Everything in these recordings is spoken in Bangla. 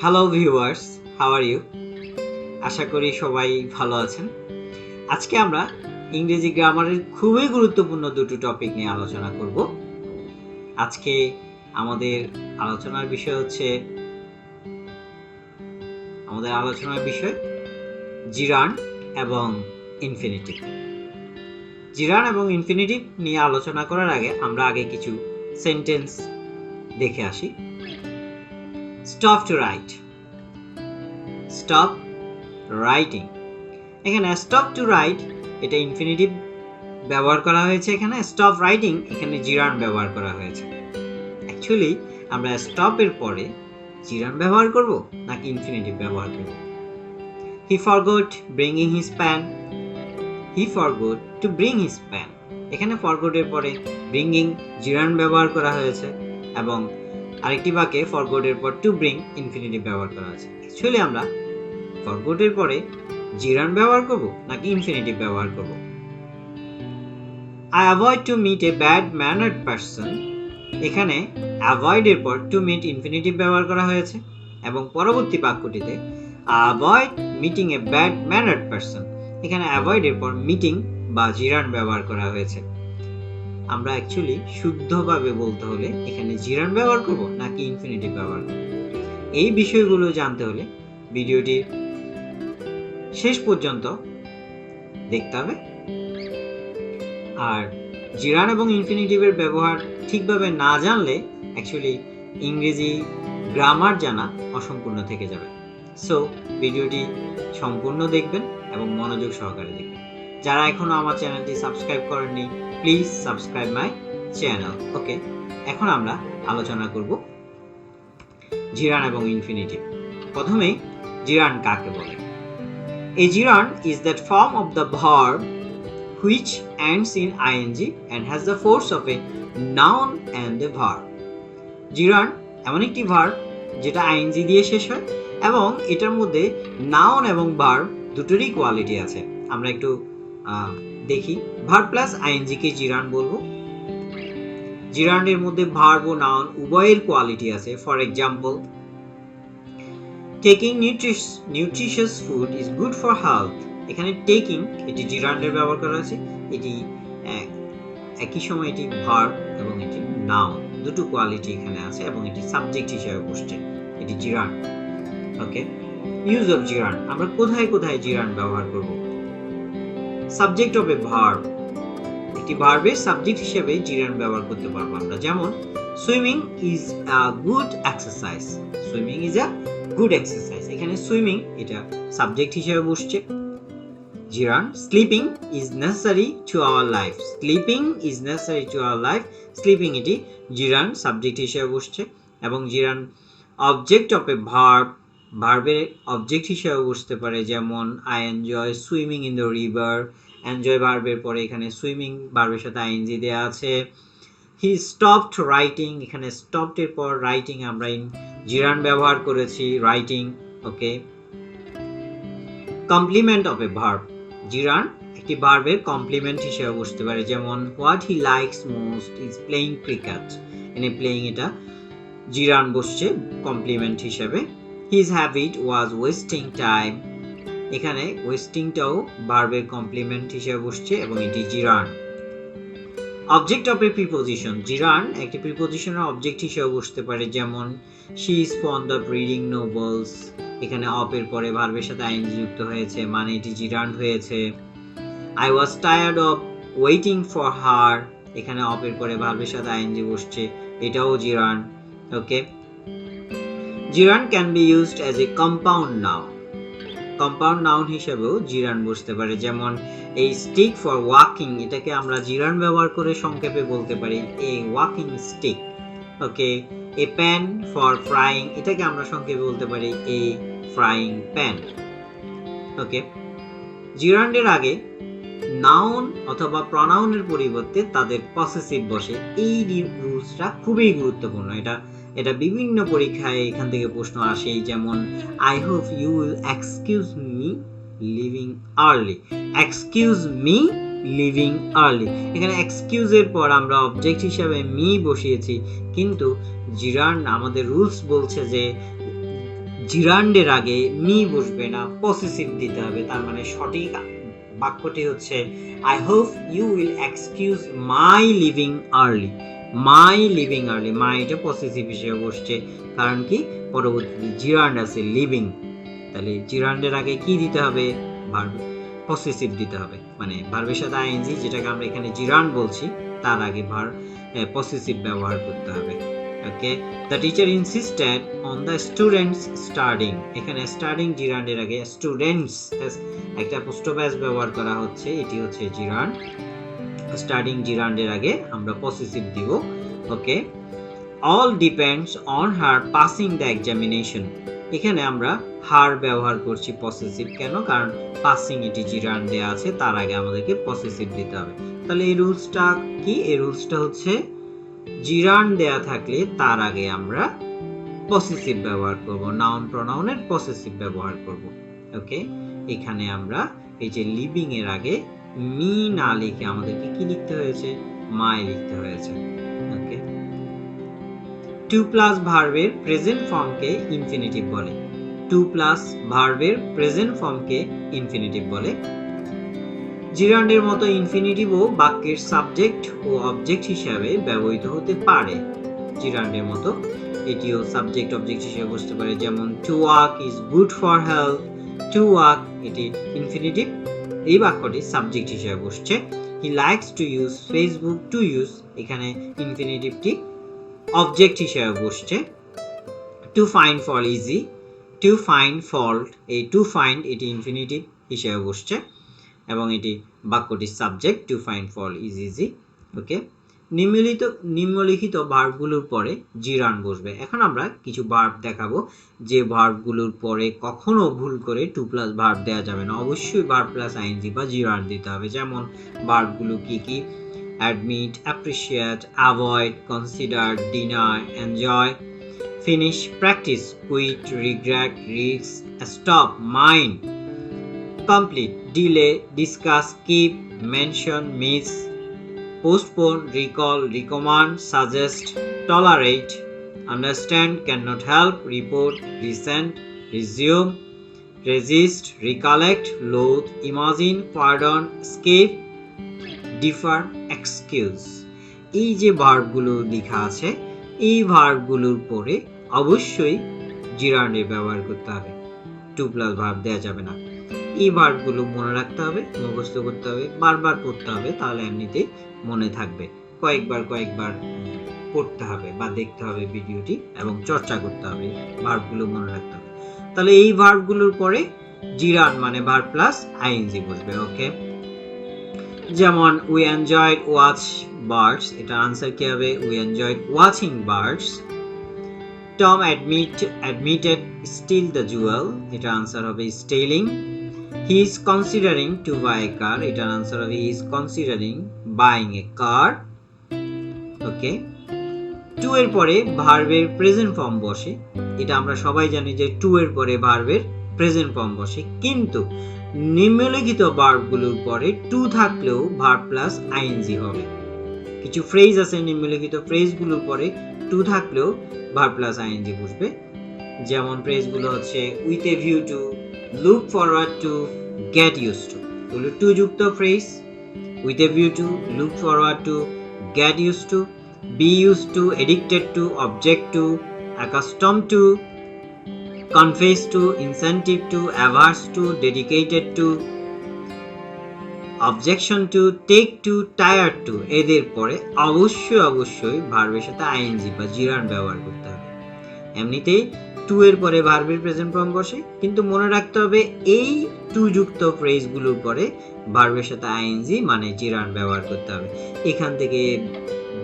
Hello viewers, how are you? আশা করি সবাই ভালো আছেন। আজকে আমরা ইংরেজি গ্রামারের খুবই গুরুত্বপূর্ণ দুটো টপিক নিয়ে আলোচনা করব। আজকে আমাদের আলোচনার বিষয় হচ্ছে জিরান্ড এবং ইনফিনিটিভ। জিরান্ড এবং ইনফিনিটিভ নিয়ে আলোচনা করার আগে আমরা কিছু সেন্টেন্স দেখে আসি। Stop to write, stop writing. এখানে স্টপ টু রাইট এটা ইনফিনিটিভ ব্যবহার করা হয়েছে, এখানে স্টপ রাইটিং এখানে জিরান্ড ব্যবহার করা হয়েছে। অ্যাকচুয়ালি আমরা স্টপের পরে জিরান্ড ব্যবহার করব নাকি ইনফিনিটিভ ব্যবহার করব? He forgot bringing his pan, he forgot to bring his pan. এখানে ফরগটের পরে ব্রিংিং জিরান্ড ব্যবহার করা হয়েছে এবং আরেকটি বাক্যে ফরগটের পর টু ব্রিং ইনফিনিটিভ ব্যবহার করা হয়েছে। অ্যাকচুয়ালি আমরা ফরগটের পরে জিরান্ড ব্যবহার করব নাকি ইনফিনিটিভ ব্যবহার করব? I avoid to meet a bad mannered person। এখানে অ্যাভয়েড এর পর টু মিট ইনফিনিটিভ ব্যবহার করা হয়েছে এবং পরবর্তী বাক্যটিতে avoid meeting a bad mannered person, এখানে অ্যাভয়েড এর পর মিটিং বা জিরান্ড ব্যবহার করা হয়েছে। আমরা অ্যাকচুয়ালি শুদ্ধভাবে বলতে হলে এখানে জিরান্ড ব্যবহার করব নাকি ইনফিনিটিভ ব্যবহার করব, এই বিষয়গুলো জানতে হলে ভিডিওটির শেষ পর্যন্ত দেখতে হবে। আর জিরান্ড এবং ইনফিনিটিভের ব্যবহার ঠিকভাবে না জানলে অ্যাকচুয়ালি ইংরেজি গ্রামার জানা অসম্পূর্ণ থেকে যাবে। সো ভিডিওটি সম্পূর্ণ দেখবেন এবং মনোযোগ সহকারে দেখবেন। যারা এখনো আমার চ্যানেলটি সাবস্ক্রাইব করেননি, প্লিজ সাবস্ক্রাইব মাই চ্যানেল। ওকে, এখন আমরা আলোচনা করব জিরান্ড এবং ইনফিনিটিভ। প্রথমেই জিরান্ড কাকে বলে? A gerund is that form of the verb which ends in ing and has the force of a noun and a verb. gerund এমন একটি ভার্ব যেটা ing দিয়ে শেষ হয় এবং এটার মধ্যে নাউন এবং ভার্ব দুটোরই কোয়ালিটি আছে। আমরা একটু দেখি। ভার্ব প্লাস ing কে gerund বলবো। জিরান্ডের মধ্যে ভার্ব ও নাউন উভয়ের কোয়ালিটি আছে। For example, taking nutritious food is good for health. এখানে টেকিং এটি জিরান্ডের ব্যবহার করা আছে, এটি একই সময় এটি ভার্ব এবং এটি নাউন, দুটো কোয়ালিটি এখানে আছে এবং এটি সাবজেক্ট হিসেবে বসছে, এটি জিরান্ড। ওকে, ইউজ অফ জিরান্ড, আমরা কোথায় কোথায় জিরান্ড ব্যবহার করব? সাবজেক্ট অফ এ ভার্ব, একটি ভার্বের সাবজেক্ট হিসেবে জিরান্ড ব্যবহার করতে পারবো আমরা। যেমন swimming is a good exercise, swimming is a good exercise, এখানে সুইমিং এটা সাবজেক্ট হিসেবে বসছে জিরান্ড। Sleeping is necessary to our life, sleeping is necessary to our life, sleeping এটি জিরান্ড সাবজেক্ট হিসেবে বসছে এবং জিরান্ড অবজেক্ট অফ এ ভার্ব, ভার্বের অবজেক্ট হিসেবে বসতে পারে। যেমন I enjoy swimming in the river, enjoy ভার্বের পরে এখানে সুইমিং ভার্বের সাথে আইএনজি দেওয়া আছে। হি স্টপড রাইটিং, এখানে স্টপড এর পর রাইটিং আমরা জিরান্ড ব্যবহার করেছি, writing. Okay, complement of a verb, gerund একটি ভার্বের কমপ্লিমেন্ট হিসেবে বসতে পারে। যেমন what he likes most is playing cricket, এনে প্লেইং এটা জিরান্ড বসছে কমপ্লিমেন্ট হিসেবে। His habit was wasting time, এখানে ওয়েস্টিংটাও ভার্বের কমপ্লিমেন্ট হিসেবে বসছে এবং এটি gerund. Object of a preposition, gerund একটি প্রিপোজিশনের অবজেক্ট হিসেবে বসতে পারে। যেমন she is fond of reading novels, এখানে অফ এর পরে ভার্বের সাথে আইএনজি যুক্ত হয়েছে, মানে এটি জিরান্ড হয়েছে। I was tired of waiting for her, এখানে অফ এর পরে ভার্বের সাথে আইএনজি বসছে, এটাও জিরান্ড। ওকে, জিরান্ড can be used as a compound noun, compound noun হিসেবেও জিরান্ড বসতে পারে। যেমন এই স্টিক ফর ওয়াকিং, এটাকে আমরা জিরান্ড ব্যবহার করে সংক্ষেপে বলতে পারি a walking stick. Okay, a pan for frying, এটাকে আমরা সংক্ষেপে বলতে পারি এ ফ্রাইং প্যান। ওকে, জিরান্ডের আগে নাউন অথবা প্রনাউনের পরিবর্তে তাদের পসেসিভ বসে, এই রুলসটা খুবই গুরুত্বপূর্ণ। এটা বিভিন্ন পরীক্ষায় এখান থেকে প্রশ্ন আসে। যেমন I hope you will excuse me leaving early, excuse me leaving early, এখানে এক্সকিউজের পর আমরা অবজেক্ট হিসাবে মি বসিয়েছি, কিন্তু জিরান্ড আমাদের রুলস বলছে যে জিরান্ডের আগে মি বসবে না, পসেসিভ দিতে হবে। তার মানে সঠিক বাক্যটি হচ্ছে I hope you will excuse my leaving early. My leaving early, my এটা পসেসিভ হিসেবে বসছে, কারণ কি পরবর্তীতে জিরান্ড আছে লিভিং, তাহলে জিরান্ডের আগে কি দিতে হবে, ভার্ব পসেসিভ দিতে হবে, মানে ভার্বের সাথে আইএনজি যেটাকে আমরা এখানে জিরান্ড বলছি তার আগে ভার্ব পসেসিভ ব্যবহার করতে হবে। Okay, the teacher insisted on the students studying, এখানে স্টাডিং জিরান্ডের আগে স্টুডেন্টস একটা অ্যাপোস্ট্রোফ ব্যবহার করা হচ্ছে, এটি হচ্ছে জিরান্ড। স্টাডিং জিরান্ডের আগে আমরা পসেসিভ দিব। Okay, all depends on her passing the examination, এখানে আমরা হার ব্যবহার করছি পসেসিভ, কেন, কারণ পাসিং এটি জিরান্ড দেয়া আছে, তার আগে আমাদেরকে পসেসিভ দিতে হবে। তাহলে এই রুলসটা কি, এই রুলসটা হচ্ছে জিরান্ড দেয়া থাকলে তার আগে আমরা পসেসিভ ব্যবহার করব, নাউন প্রোনাউনের পসেসিভ ব্যবহার করব। ওকে, এখানে আমরা এই যে লিভিং এর আগে মি না লিখে আমাদেরকে কি লিখতে হয়েছে, মাই লিখতে হয়েছে। ওকে, টু প্লাস ভার্বের প্রেজেন্ট ফর্মকে ইনফিনিটিভ বলে, টু প্লাস ভার্বের প্রেজেন্ট ফর্মকে ইনফিনিটিভ বলে। জিরান্ডের মতো ইনফিনিটিভও বাক্যের সাবজেক্ট ও অবজেক্ট হিসাবে ব্যবহৃত হতে পারে, জিরান্ডের মতো এটিও সাবজেক্ট অবজেক্ট হিসেবে বসতে পারে, যেমন to walk is good for health, to walk এটি ইনফিনিটিভ, এই বাক্যটি সাবজেক্ট হিসেবে বসছে। He likes to use Facebook, to use এখানে ইনফিনিটিভটি অবজেক্ট হিসেবে বসছে। To find fault easy, to find fault, এই টু ফাইন্ড এটি ইনফিনিটিভ হিসেবে বসছে এবং এটি বাক্যটি subject, to find fault is easy. Okay, নিম্নলিখিত ভার্বগুলোর পরে জিরান্ড বসবে। এখন আমরা কিছু ভার্ব দেখাবো যে ভার্বগুলোর পরে কখনো ভুল করে টু প্লাস ভার্ব দেওয়া যাবে না, অবশ্যই ভার্ব প্লাস আইএনজি বা জিরান্ড দিতে হবে। যেমন ভার্বগুলো কি কি, admit, appreciate, avoid, consider, deny, enjoy, finish, practice, quit, regret, risk, stop, mind, complete, delay, discuss, keep, mention, miss, postpone, recall, recommend, suggest, tolerate, understand, cannot help, report, resent, resume, resist, recollect, loathe, imagine, pardon, escape, defer, excuse। এই যে ভার্বগুলো লেখা আছে, এই ভার্বগুলোর পরে অবশ্যই জিরান্ডের ব্যবহার করতে হবে, টু প্লাস ভার্ব দেওয়া যাবে না। এই ভার্বগুলো মনে রাখতে হবে, মুখস্থ করতে হবে, বারবার পড়তে হবে, তাহলে এমনিতেই মনে থাকবে। কয়েকবার পড়তে হবে বা দেখতে হবে ভিডিওটি এবং চর্চা করতে হবে, ভার্বগুলো মনে রাখতে হবে। তাহলে এই ভার্বগুলোর পরে জিরান্ড মানে ভার্ব প্লাস আইএনজি বসবে। ওকে, যেমন উই এনজয়েড ওয়াচ বার্ডস, এটা আনসার কি হবে, we enjoyed watching birds. Tom admitted steal the jewel, এটা আনসার হবে stealing. He is considering to buy a car, এটার আনসার হবে he is considering buying a car। Okay, to এর পরে ভার্বের প্রেজেন্ট ফর্ম বসে, এটা আমরা সবাই জানি যে টু এর পরে ভার্বের প্রেজেন্ট ফর্ম বসে, কিন্তু নিম্নলিখিত ভার্বগুলোর পরে টু থাকলেও ভার্ব প্লাস আইএনজি হবে। কিছু ফ্রেজ আছে নিম্নলিখিত ফ্রেজগুলোর পরে টু থাকলেও ভার্ব প্লাস আইএনজি বসবে, যেমন ফ্রেজগুলো হচ্ছে with a view to, look forward to, get used to, এগুলো টু যুক্ত phrase. with a view to, look forward to, get used to, be used to, addicted to, object to, accustomed to, confess to, incentive to, averse to, dedicated to, objection to, take to, tired to, এদের পরে অবশ্যই ভার্বের সাথে আইএনজি বা জিরান্ড ব্যবহার করতে হবে। এমনিতেই টু এর পরে ভার্বের প্রেজেন্ট ফর্ম বসে, কিন্তু মনে রাখতে হবে এই টু যুক্ত ফ্রেজগুলোর পরে ভার্বের সাথে আইএনজি মানে জিরান্ড ব্যবহার করতে হবে। এখান থেকে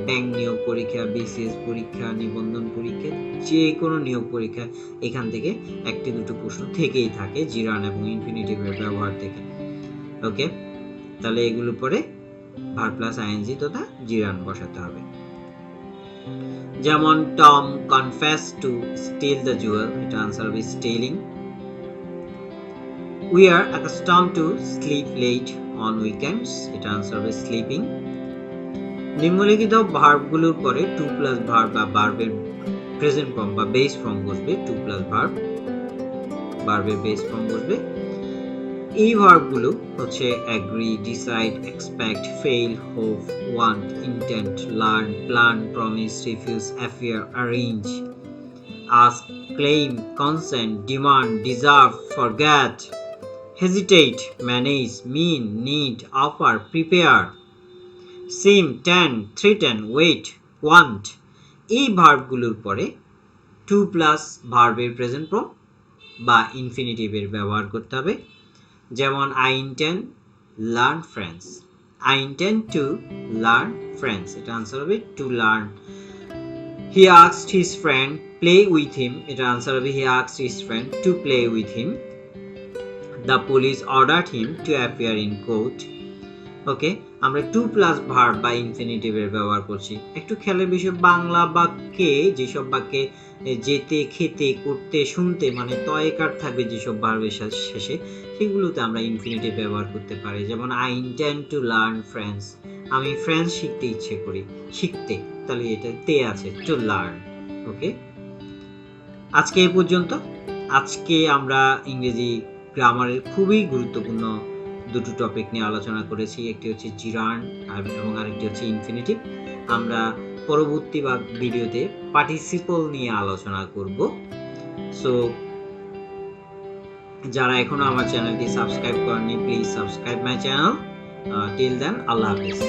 ব্যাংক নিয়োগ পরীক্ষা, বিসিএস পরীক্ষা, নিবন্ধন পরীক্ষা, যে কোনো নিয়োগ পরীক্ষা, এখান থেকে একটি দুটো প্রশ্ন থেকেই থাকে জিরান্ড এবং ইনফিনিটিভের ব্যবহার থেকে। ওকে, তাহলে এগুলোর পরে ভার্ব প্লাস আইএনজি তথা জিরান্ড বসাতে হবে। যেমন Tom confess to steal the jewel, এটা আনসার হবে stealing. We are accustomed to sleep late on weekends, এটা আনসার হবে স্লিপিং। নিম্নলিখিত ভার্বগুলোর পরে টু প্লাস ভার্ব বা ভার্বের প্রেজেন্ট ফর্ম বা বেস ফর্ম বসবে টু প্লাস ভার্ব। ভার্বের বেস ফর্ম বসবে। এই ভার্বগুলো হচ্ছে agree, decide, expect, fail, hope, want, intend, learn, plan, promise, refuse, appear, arrange, ask, claim, consent, demand, deserve, forget, hesitate, manage, mean, need, offer, prepare, seem, tend, threaten, wait, want। এই ভার্বগুলোর পরে টু প্লাস ভার্বের প্রেজেন্ট ফর্ম বা ইনফিনিটিভের ব্যবহার করতে হবে। যেমন I intend learn French, I intend to learn French, এটা আনসার হবে to learn. He asked his friend play with him, এটা আনসার হবে he asked his friend to play with him. The police ordered him to appear in court. ওকে, আমরা টু প্লাস ভার্ব বা ইনফিনিটিভের ব্যবহার করছি। একটু খেয়ালের বিষয়, বাংলা বাক্যে যেসব বাক্যে যেতে, খেতে, করতে, শুনতে মানে তয়কার থাকবে যেসব ভার্বের শেষে, সেগুলোতে আমরা ইনফিনিটিভ ব্যবহার করতে পারি। যেমন I intend to learn French, আমি ফ্রেঞ্চ শিখতে ইচ্ছে করি, শিখতে, তাহলে এটা তে আছে, টু লার্ন। ওকে, আজকে এই পর্যন্ত। আজকে আমরা ইংরেজি গ্রামারের খুবই গুরুত্বপূর্ণ দুটো টপিক নিয়ে আলোচনা করেছি, একটি হচ্ছে জিরান্ড এবং আরেকটি হচ্ছে ইনফিনিটিভ। আমরা পরবর্তী ভিডিওতে পার্টিসিপল নিয়ে আলোচনা করব। সো যারা এখনো আমার চ্যানেলটি সাবস্ক্রাইব করেননি, please subscribe my channel. Till then, আল্লাহ হাফেজ।